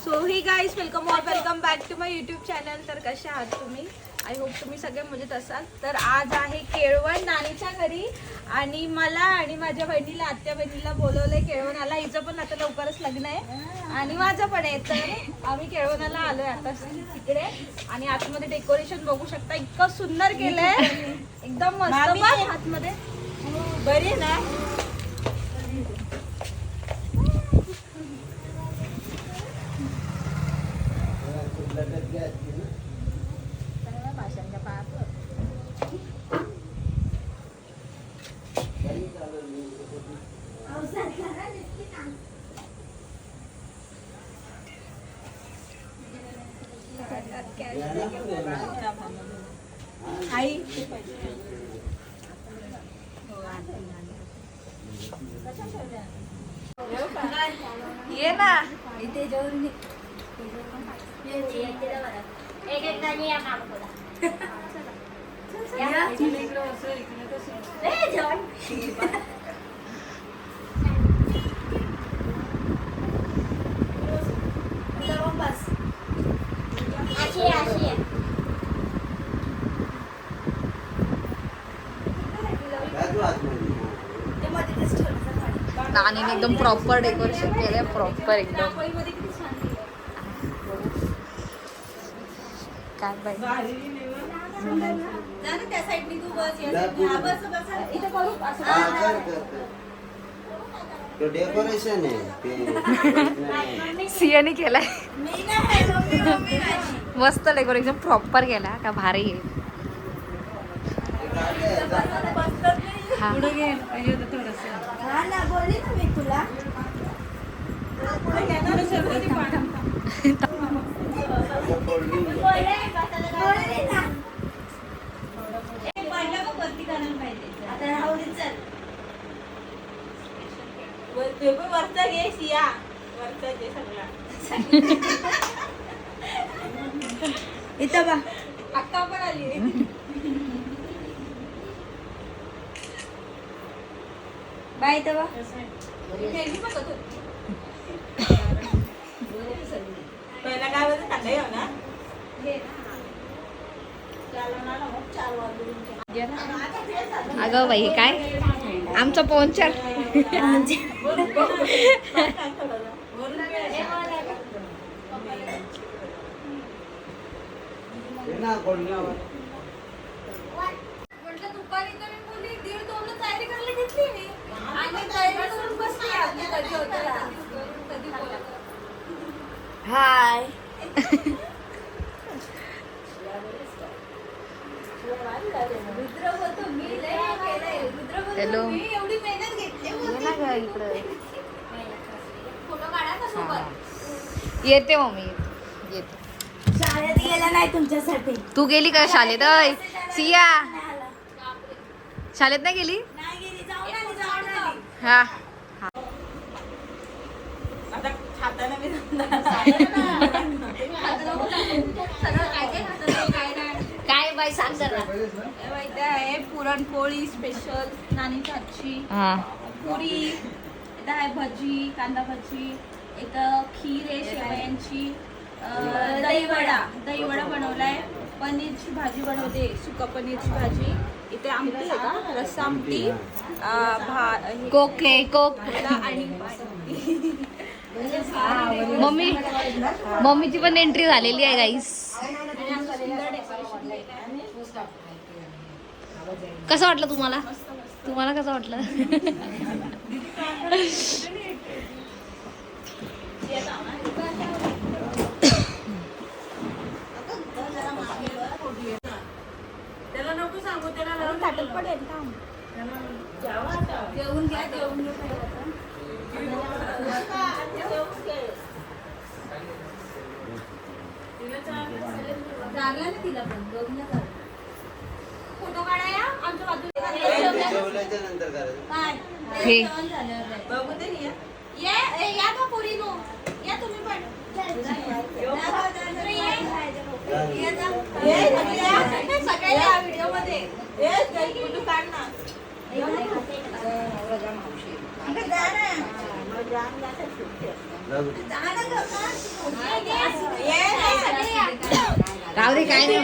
So hi guys welcome back to my YouTube channel. तर कसे आहात तुम्ही? आय होप तुम्ही सगळे मजेत असाल. तर आज आहे केळवण नानीच्या घरी आणि मला आणि माझ्या बहिणीला आत्या बहिणीला बोलवलंय केळवणाला. हिचं पण आता लवकरच लग्न आहे आणि माझं पण आहे. तर आम्ही केळवणाला आलोय आता तिकडे आणि आतमध्ये डेकोरेशन बघू शकता. इतकं सुंदर केलंय, एकदम मस्त. आतमध्ये बरी ना. आई ये ना इथे जेवण नानीने एकदम प्रॉपर डेकोरेशन केलंय. प्रॉपर एकदम काय डेकोरेशन आहे सियाने केलाय. मस्त डेकोरेशन प्रॉपर केला का भारी आहे. इथं बा अक्का पण आली. बाय इथं बा पहिला काय होतं टाकाय ना. अगं बाई काय आमचं पोंचर दुपारी तर मी बोलली 1:30 तयारी करायला घेतली मी आणि तयारी करून बसली. कधी होतं कधी बोलत हाय हॅलो एवढी मेहनत घेतली फोटो काढा का सोबत. येते मम्मी येते. शाळेत गेला नाही तुमच्यासाठी. तू गेली का शाळेत? सिया शाळेत नाही गेली? हा काय बाई सांग जरा. आहे पुरणपोळी स्पेशल नानीच्या हातची, पुरी, इथं आहे भजी, कांदा भजी, एक खीर आहे शेवयांची, दहीवडा बनवलाय, पनीरची भाजी बनवते, सुका पनीरची भाजी, इथे आमटी आहे का रस्सा आमटी, कोक आणि मम्मीची पण एंट्री झालेली आहे गाईस. कसं वाटलं तुम्हाला? कसं वाटलं? त्याला नको सांगू, त्याला ताटत पडेल का? जेवून घ्या. तिला पण फोटो काढाया आमच्या बाजूला नंतर बघू दे. या का पुरी नो या तुम्ही पण सगळ्या या व्हिडिओ मध्ये फोटो काढ ना. काय नाही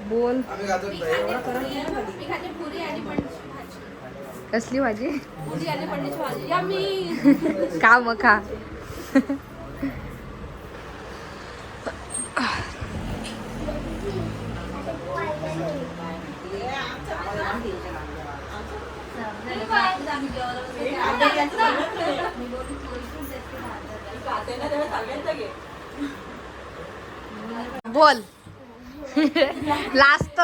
बोल. कसली भाजी? पुरी आणि पनीरची भाजी. यम्मी. का मग खा. बोल. लास्ट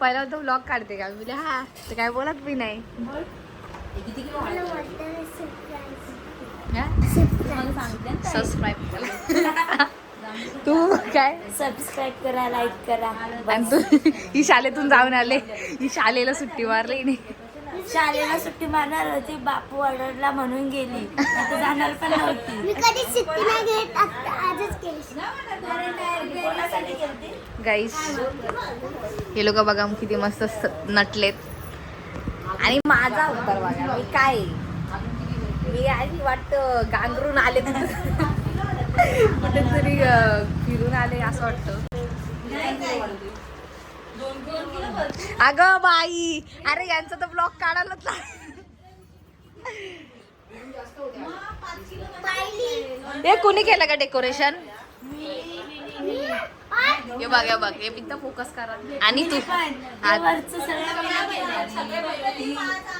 पहिला तो ब्लॉग काढते का मी हा तर काय बोलत मी नाही. सबस्क्राईब करा. तू काय सबस्क्राईब करा, लाईक करा. आणि तू ही शाळेतून जाऊन आले. ही शाळेला सुट्टी मारली नाही. शाळेला सुट्टी मारणार होती, बापू ऑर्डरला म्हणून गेली. आता जाणार पण नव्हती. मी कधी सुट्टी नाही घेत, आता आजच केली. गाईस हे लोक बघा किती मस्त नटलेत. आणि माझा उत्तर बघा मी काय मी आणि वाटतं गांगरून आले कुठेतरी फिरून आले असं वाटतं. अगं बाई अरे यांचा तर ब्लॉग काढायलाच हे कोणी केलं का डेकोरेशन? हे बघ हे बघ हे बिंदा फोकस करा. आणि तू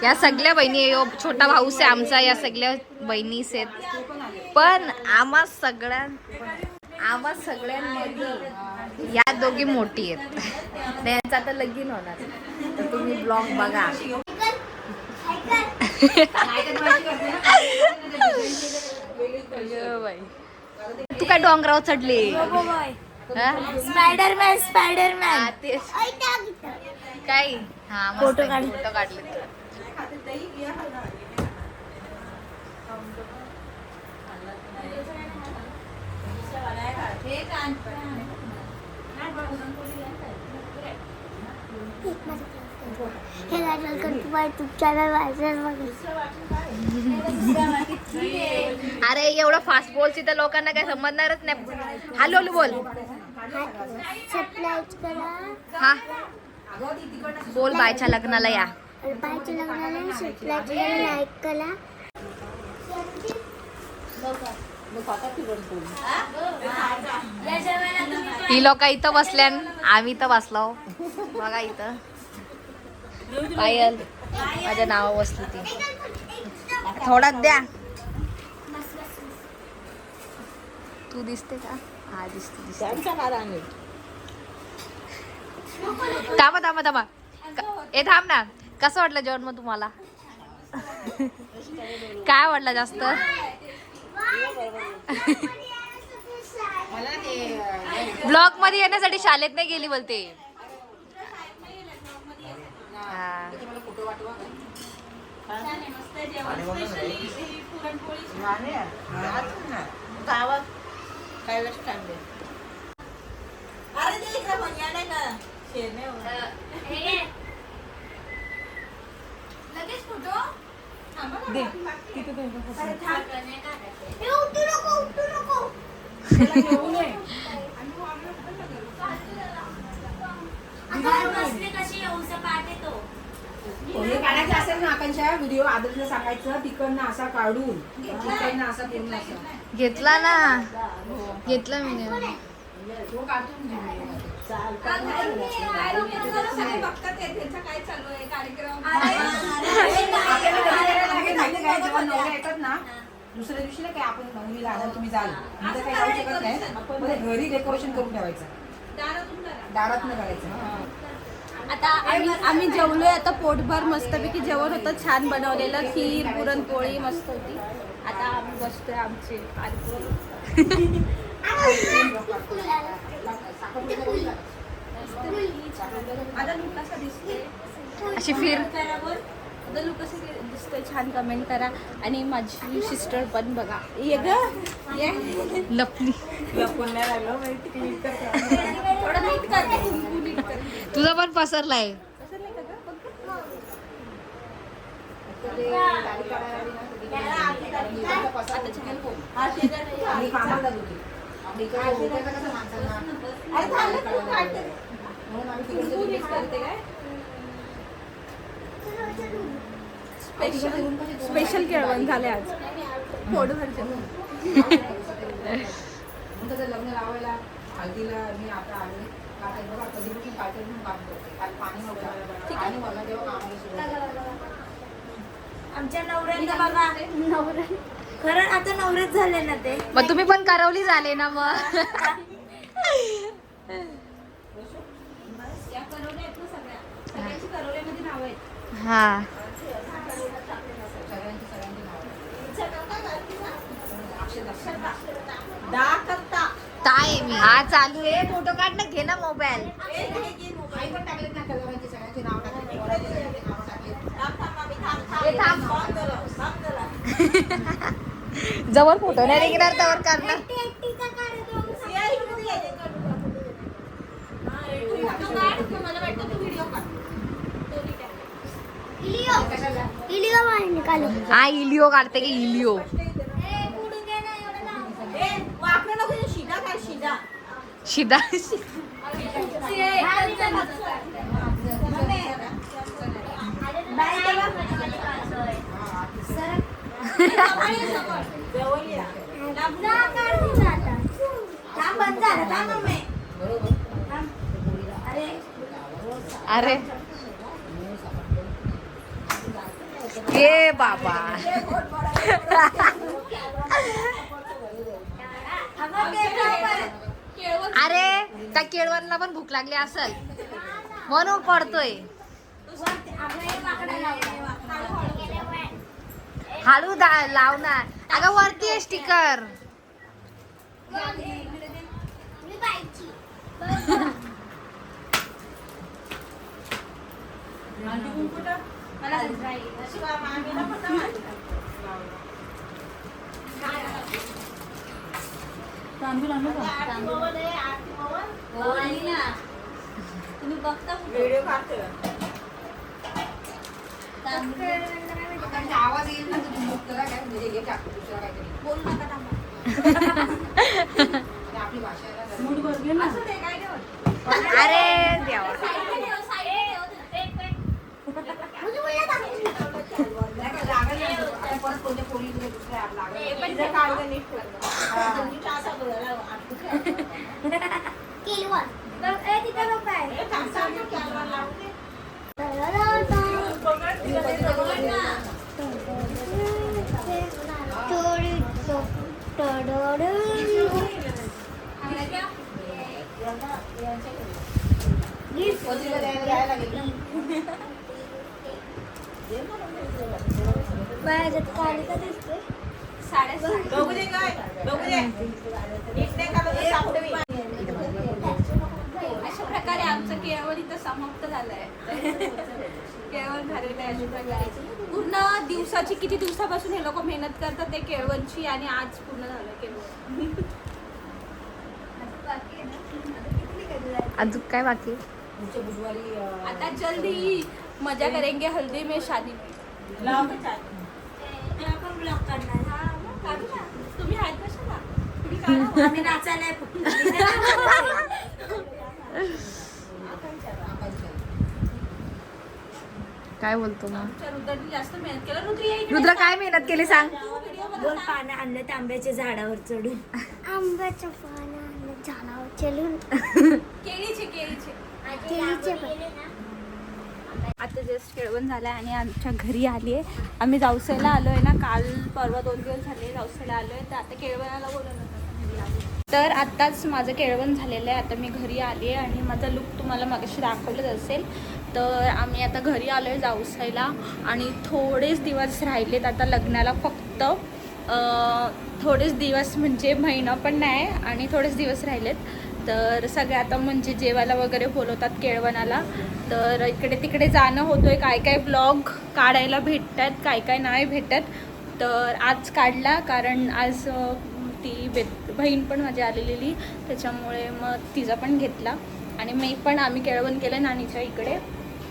या सगळ्या बहिणी छोटा भाऊस आहे आमचा. या सगळ्या बहिणीच आहेत. पण आम्हा सगळ्यांमध्ये या दोघी मोठी आहेत. त्यांचं आता लगीन होणार तर तुम्ही ब्लॉग बघा. तू काय डोंगरावर चढले? Spiderman Spiderman. काय हा फोटो काढले. हे welcome to my YouTube channel. अरे एवढं फास्ट बोलची तर लोकांना काय समजणारच नाही. हॅलो हॅलो बोल. सबस्क्राईब करा. हा बोल बायच्या लग्नाला या. बायच्या लग्नाला सबस्क्राईब करा, लाईक करा. ही लोक इथं बसल्यान आम्ही इथं बसलो बघा. इथं पायल माझ्या नावा बसली ती. थोडा द्या. तू दिसते का? हा दिसते. थांबा ए थांब ना. कसं वाटलं जेवण मग तुम्हाला? काय वाटलं जास्त? ब्लॉग मध्ये येण्यासाठी शाळेत नाही गेली बोलते. काढायचं असेल ना आकांक्षा व्हिडिओ आदर्शला सांगायचं तिकडनं असा काढून तिकडनं असा पूर्ण असा घेतला ना. घेतला मी. तो काढून जेव्हा नवऱ्या येतात ना दुसऱ्या दिवशी ना काय आपण नवरीला आधार तुम्ही जाल तर काही जाऊ शकत नाही. आपण घरी डेकोरेशन करून ठेवायचं. दारात न करायचं. आता आम्ही जेवलोय. आता पोटभर मस्तपैकी जेवण होतं. छान बनवलेलं खीर पुरणपोळी मस्त होती. आता आम्ही बसतोय आमचे आता लुक कसा दिसते अशी फिर. आता लुक कसं दिसतोय छान कमेंट करा. आणि माझी सिस्टर पण बघा. ये ग ये लपली. थोडं नीट करते. तुझा पण पसरलाय. आता चॅनल कोण मी कामाला जात होती आपल्या इकडे होत्याचं कसं माणसांना म्हणून आम्ही तिकडे करते काय स्पेशल केळवण झाले आज पोटभरचे. त्याचं लग्न लावायला हळदीला मी आता आले बघा कधीपासून कालपासून काम करते काल पाणी नव्हतं पाणी मला तेव्हा कामाला सुरू आमच्या नवऱ्याने बघा नवरा खरं आता नवरेच झाले ना ते. मग तुम्ही पण करवली झाले ना मग. या करवल्या आहेत ना सगळ्या सगळ्यांची करवल्यामध्ये नाव आहेत. हा ताई मी हा चालू आहे फोटो काढ ना घे ना मोबाईल. जवळ फोटो नाही निघणार त्यावर करणार. इलिओ बाहेर निकालो. हा इलिओ काढते की इलिओ. शिदा अरे ये बाबा. अरे त्या केळवणला पण भूक लागली असेल म्हणून पडतोय. हळू लाव ना अगं वरती आहे स्टिकर. तुम्ही बघता आवाज येईल ना तुम्ही मुक्तला काय म्हणजे हे टाकतो दुसरा काहीतरी बोलू नका थांबा. आपली भाषा अरे देवा. परत कोणत्या पोरी दुसऱ्या अशा प्रकारे आमचं केळवण इथं समाप्त झालंय. केळवण झालेलं आहे अशा प्रकारे. पूर्ण दिवसाची किती दिवसापासून हे लोक मेहनत करतात ते केळवणची आणि आज पूर्ण झालं केळवण. अजून काय बाकी. बुधवारी आता जल्दी मजा करेंगे हल्दी में शादी में. काढू ना तुम्ही आहेत कशाला तुम्ही काढा. आम्ही नाचायला आहे फक्त. काय बोलतो मग आमच्या रुद्राने जास्त मेहनत केलं. रुद्र या इकडे. रुद्र काय मेहनत केली सांग. दोन पानं आणलं त्या आंब्याच्या झाडावर चढून. आंब्याचं पान आणलं झाडावर चढून. केळीचे केळीचे केळीचे पण. आता जस्ट केळवण झालं आहे आणि आमच्या घरी आली आहे. आम्ही जावसायला आलो आहे ना काल परवा 2 दिवस झाले जावसायला आलो आहे तर आता केळवणाला बोलवलं तर आत्ताच माझं केळवण झालेलं आहे. आता मी घरी आली आहे आणि माझा लुक तुम्हाला मगाशी दाखवलंच असेल. तर आम्ही आता घरी आलो आहे जावसायला आणि थोडेच दिवस राहिलेत आता लग्नाला. फक्त थोडेच दिवस म्हणजे महिना पण नाही आणि थोडेच दिवस राहिलेत. तर सगळे आता म्हणजे जेवायला वगैरे बोलवतात केळवणाला. तर इकडे तिकडे जाणं होतं आहे. काय काय ब्लॉग काढायला भेटतात काय काय नाही भेटत. तर आज काढला कारण आज ती बहीण पण माझी आलेली त्याच्यामुळे मग तिचा पण घेतला आणि मी पण आम्ही केळवण केलं नानीच्या इकडे.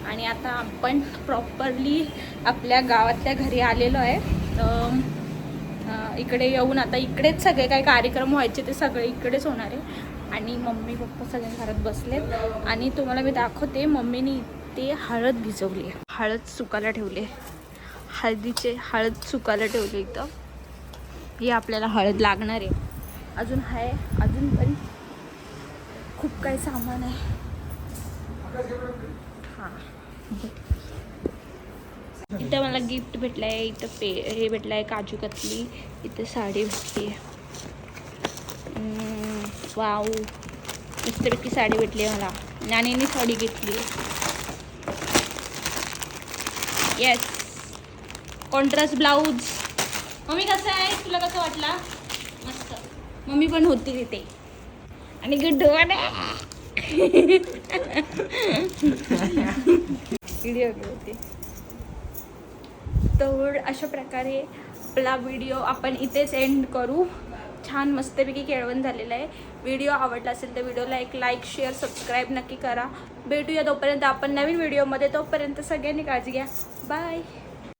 आणि आता आपण प्रॉपरली आपल्या गावातल्या घरी आलेलो आहे. इकडे येऊन आता इकडेच सगळे काही कार्यक्रम व्हायचे ते सगळे इकडेच होणार आहे. आणि मम्मी पप्पा सगळे घरात बसलेत. आणि तुम्हाला मी दाखवते, मम्मीने इथे हळद भिजवली आहे, हळद सुकायला ठेवली, हळद सुकायला ठेवली इथं. ही आपल्याला हळद लागणार आहे. अजून पण खूप काही सामान आहे. हां, इथं मला गिफ्ट भेटलं आहे. इथं हे भेटलं आहे काजू कतली. इथं साडी भेटली आहे. वाव, मस्तपैकी साडी भेटली आहे मला. नानीने साडी घेतली. Yes, contrast blouse. मम्मी कसं आहे, तुला कसं वाटला? मस्त. मम्मी पण होती तिथे. आणि गुड व्हिडिओ होते. तर अशा प्रकारे आपला व्हिडिओ आपण इथेच एंड करू. छान मस्तपैकी केळवण झालेलं आहे. व्हिडिओ आवडला असेल तर व्हिडिओला एक लाईक, शेअर, सबस्क्राईब नक्की करा. भेटूया तोपर्यंत आपण नवीन व्हिडिओमध्ये. तोपर्यंत सगळ्यांनी काळजी घ्या. बाय.